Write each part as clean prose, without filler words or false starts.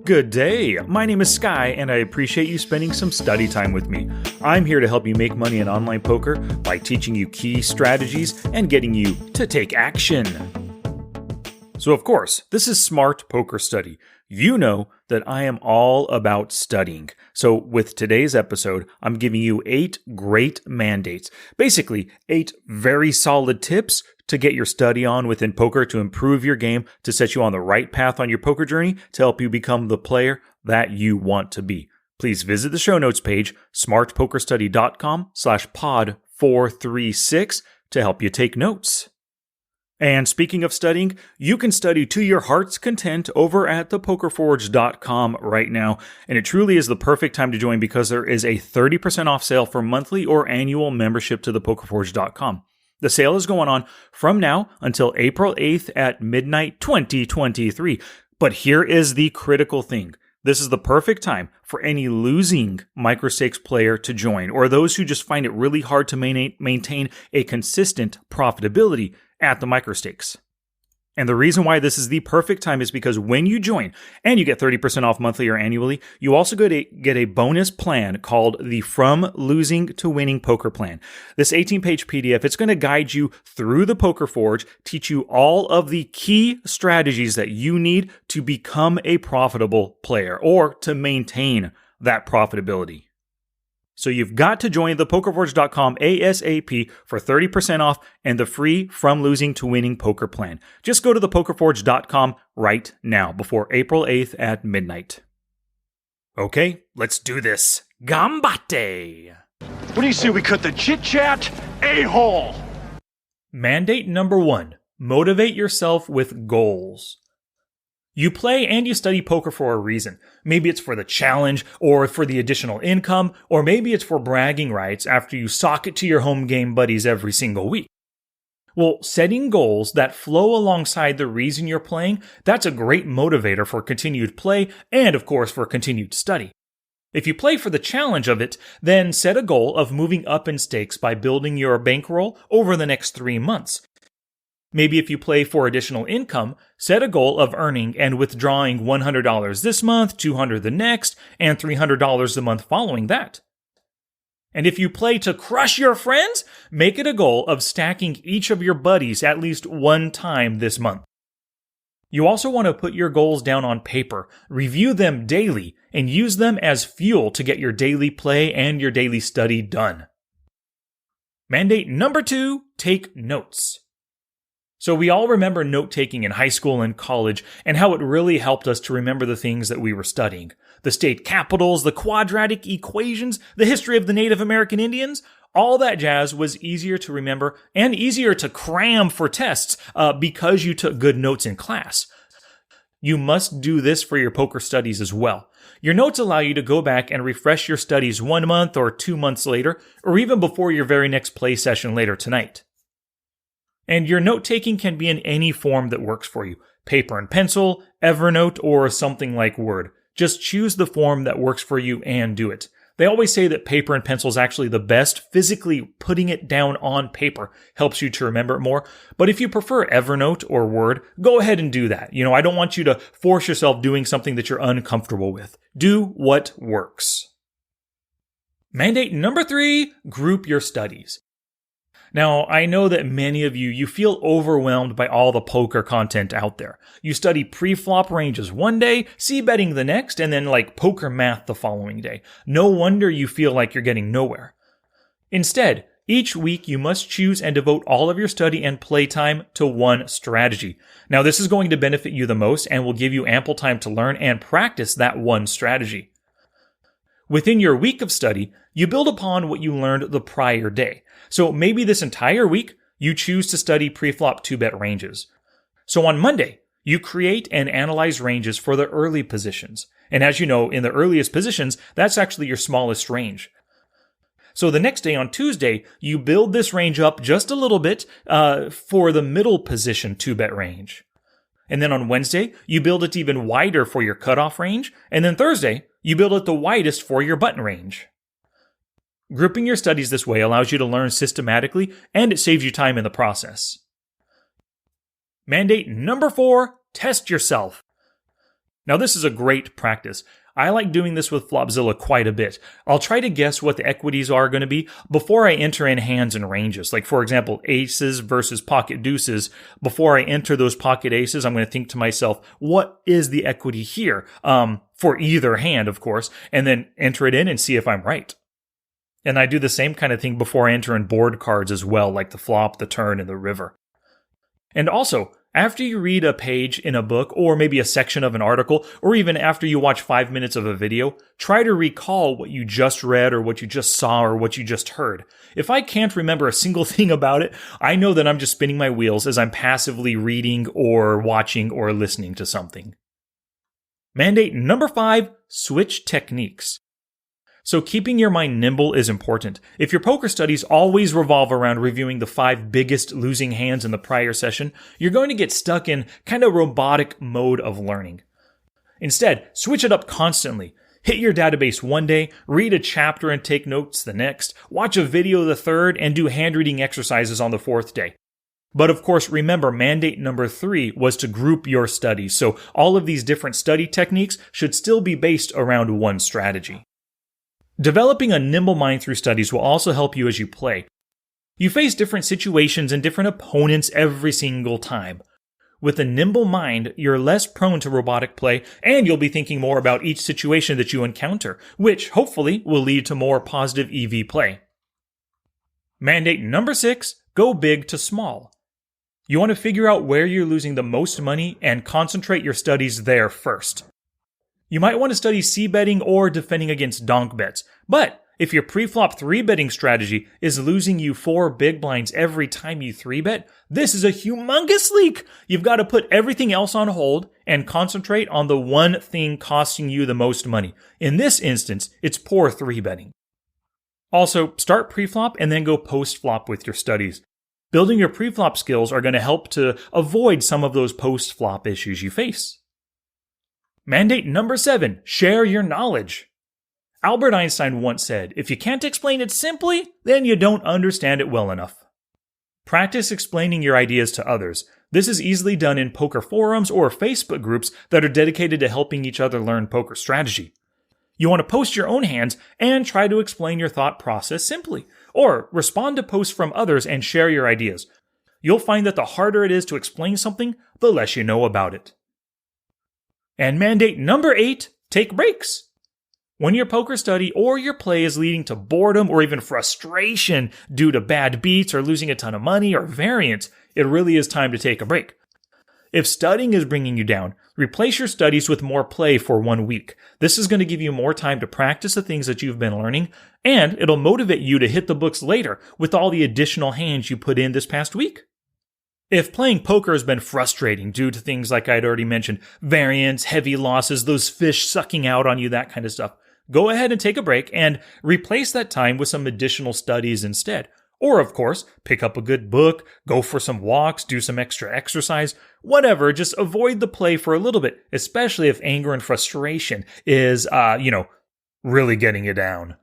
Good day. My name is Sky, and I appreciate you spending some study time with me. I'm here to help you make money in online poker by teaching you key strategies and getting you to take action. So, of course, this is Smart Poker Study. You know that I am all about studying. So, with today's episode, I'm giving you 8 great mandates. Basically, 8 very solid tips to get your study on within poker, to improve your game, to set you on the right path on your poker journey, to help you become the player that you want to be. Please visit the show notes page, smartpokerstudy.com/pod436 to help you take notes. And speaking of studying, you can study to your heart's content over at thepokerforge.com right now. And it truly is the perfect time to join because there is a 30% off sale for monthly or annual membership to thepokerforge.com. The sale is going on from now until April 8th at midnight 2023. But here is the critical thing. This is the perfect time for any losing microstakes player to join, or those who just find it really hard to maintain a consistent profitability at the microstakes. And the reason why this is the perfect time is because when you join and you get 30% off monthly or annually, you also get a bonus plan called the From Losing to Winning Poker Plan. This 18-page PDF, it's going to guide you through the Poker Forge, teach you all of the key strategies that you need to become a profitable player or to maintain that profitability. So you've got to join thepokerforge.com ASAP for 30% off and the free From Losing to Winning Poker Plan. Just go to thepokerforge.com right now before April 8th at midnight. Okay, let's do this. Gambate! What do you say we cut the chit-chat a-hole? Mandate number 1, motivate yourself with goals. You play and you study poker for a reason. Maybe it's for the challenge, or for the additional income, or maybe it's for bragging rights after you sock it to your home game buddies every single week. Well, setting goals that flow alongside the reason you're playing, that's a great motivator for continued play and, of course, for continued study. If you play for the challenge of it, then set a goal of moving up in stakes by building your bankroll over the next 3 months. Maybe if you play for additional income, set a goal of earning and withdrawing $100 this month, $200 the next, and $300 the month following that. And if you play to crush your friends, make it a goal of stacking each of your buddies at least one time this month. You also want to put your goals down on paper, review them daily, and use them as fuel to get your daily play and your daily study done. Mandate number 2, take notes. So we all remember note-taking in high school and college and how it really helped us to remember the things that we were studying. The state capitals, the quadratic equations, the history of the Native American Indians, all that jazz was easier to remember and easier to cram for tests because you took good notes in class. You must do this for your poker studies as well. Your notes allow you to go back and refresh your studies 1 month or 2 months later, or even before your very next play session later tonight. And your note-taking can be in any form that works for you. Paper and pencil, Evernote, or something like Word. Just choose the form that works for you and do it. They always say that paper and pencil is actually the best. Physically putting it down on paper helps you to remember it more. But if you prefer Evernote or Word, go ahead and do that. I don't want you to force yourself doing something that you're uncomfortable with. Do what works. Mandate number 3, group your studies. Now, I know that many of you feel overwhelmed by all the poker content out there. You study pre-flop ranges one day, c-betting the next, and then poker math the following day. No wonder you feel like you're getting nowhere. Instead, each week you must choose and devote all of your study and playtime to one strategy. Now, this is going to benefit you the most and will give you ample time to learn and practice that one strategy. Within your week of study, you build upon what you learned the prior day. So maybe this entire week, you choose to study pre-flop 2-bet ranges. So on Monday, you create and analyze ranges for the early positions. And as you know, in the earliest positions, that's actually your smallest range. So the next day on Tuesday, you build this range up just a little bit for the middle position 2-bet range. And then on Wednesday, you build it even wider for your cutoff range. And then Thursday, you build it the widest for your button range. Grouping your studies this way allows you to learn systematically, and it saves you time in the process. Mandate number 4, test yourself. Now this is a great practice. I like doing this with Flopzilla quite a bit. I'll try to guess what the equities are going to be before I enter in hands and ranges. Like for example, aces versus pocket deuces. Before I enter those pocket aces, I'm going to think to myself, what is the equity here? For either hand, of course, and then enter it in and see if I'm right. And I do the same kind of thing before I enter in board cards as well, like the flop, the turn, and the river. And also, after you read a page in a book, or maybe a section of an article, or even after you watch 5 minutes of a video, try to recall what you just read or what you just saw or what you just heard. If I can't remember a single thing about it, I know that I'm just spinning my wheels as I'm passively reading or watching or listening to something. Mandate number 5, switch techniques. So keeping your mind nimble is important. If your poker studies always revolve around reviewing the 5 biggest losing hands in the prior session, you're going to get stuck in kind of robotic mode of learning. Instead, switch it up constantly. Hit your database one day, read a chapter and take notes the next, watch a video the third, and do hand reading exercises on the 4th day. But of course, remember, mandate number 3 was to group your studies, so all of these different study techniques should still be based around one strategy. Developing a nimble mind through studies will also help you as you play. You face different situations and different opponents every single time. With a nimble mind, you're less prone to robotic play, and you'll be thinking more about each situation that you encounter, which hopefully will lead to more positive EV play. Mandate number 6, go big to small. You want to figure out where you're losing the most money and concentrate your studies there first. You might want to study c-betting or defending against donk bets, but if your pre-flop 3-betting strategy is losing you 4 big blinds every time you 3-bet, this is a humongous leak! You've got to put everything else on hold and concentrate on the one thing costing you the most money. In this instance, it's poor 3-betting. Also, start pre-flop and then go post-flop with your studies. Building your pre-flop skills are going to help to avoid some of those post-flop issues you face. Mandate number 7, share your knowledge. Albert Einstein once said, if you can't explain it simply, then you don't understand it well enough. Practice explaining your ideas to others. This is easily done in poker forums or Facebook groups that are dedicated to helping each other learn poker strategy. You want to post your own hands and try to explain your thought process simply, or respond to posts from others and share your ideas. You'll find that the harder it is to explain something, the less you know about it. And mandate number 8, take breaks. When your poker study or your play is leading to boredom or even frustration due to bad beats or losing a ton of money or variance, it really is time to take a break. If studying is bringing you down, replace your studies with more play for 1 week. This is going to give you more time to practice the things that you've been learning, and it'll motivate you to hit the books later with all the additional hands you put in this past week. If playing poker has been frustrating due to things like I'd already mentioned, variance, heavy losses, those fish sucking out on you, that kind of stuff, go ahead and take a break and replace that time with some additional studies instead. Or, of course, pick up a good book, go for some walks, do some extra exercise, whatever, just avoid the play for a little bit, especially if anger and frustration is, really getting you down.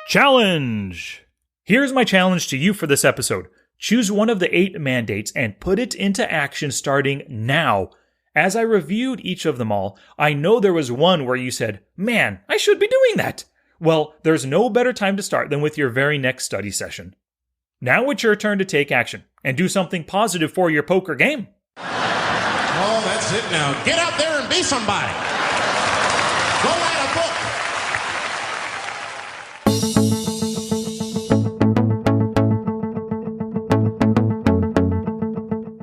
Challenge! Here's my challenge to you for this episode. Choose one of the 8 mandates and put it into action starting now. As I reviewed each of them all, I know there was one where you said, man, I should be doing that. Well, there's no better time to start than with your very next study session. Now it's your turn to take action and do something positive for your poker game. Oh, that's it now. Get out there and be somebody. Go write a book.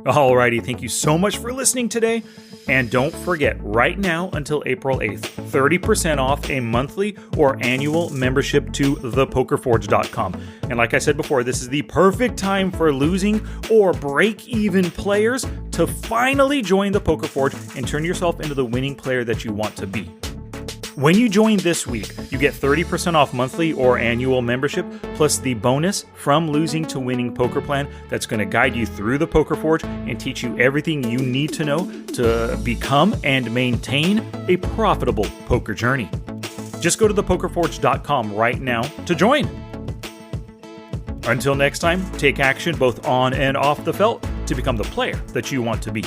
Alrighty, thank you so much for listening today. And don't forget, right now until April 8th, 30% off a monthly or annual membership to thepokerforge.com. And like I said before, this is the perfect time for losing or break-even players to finally join the Poker Forge and turn yourself into the winning player that you want to be. When you join this week, you get 30% off monthly or annual membership, plus the bonus From Losing to Winning Poker Plan that's going to guide you through the Poker Forge and teach you everything you need to know to become and maintain a profitable poker journey. Just go to thepokerforge.com right now to join. Until next time, take action both on and off the felt to become the player that you want to be.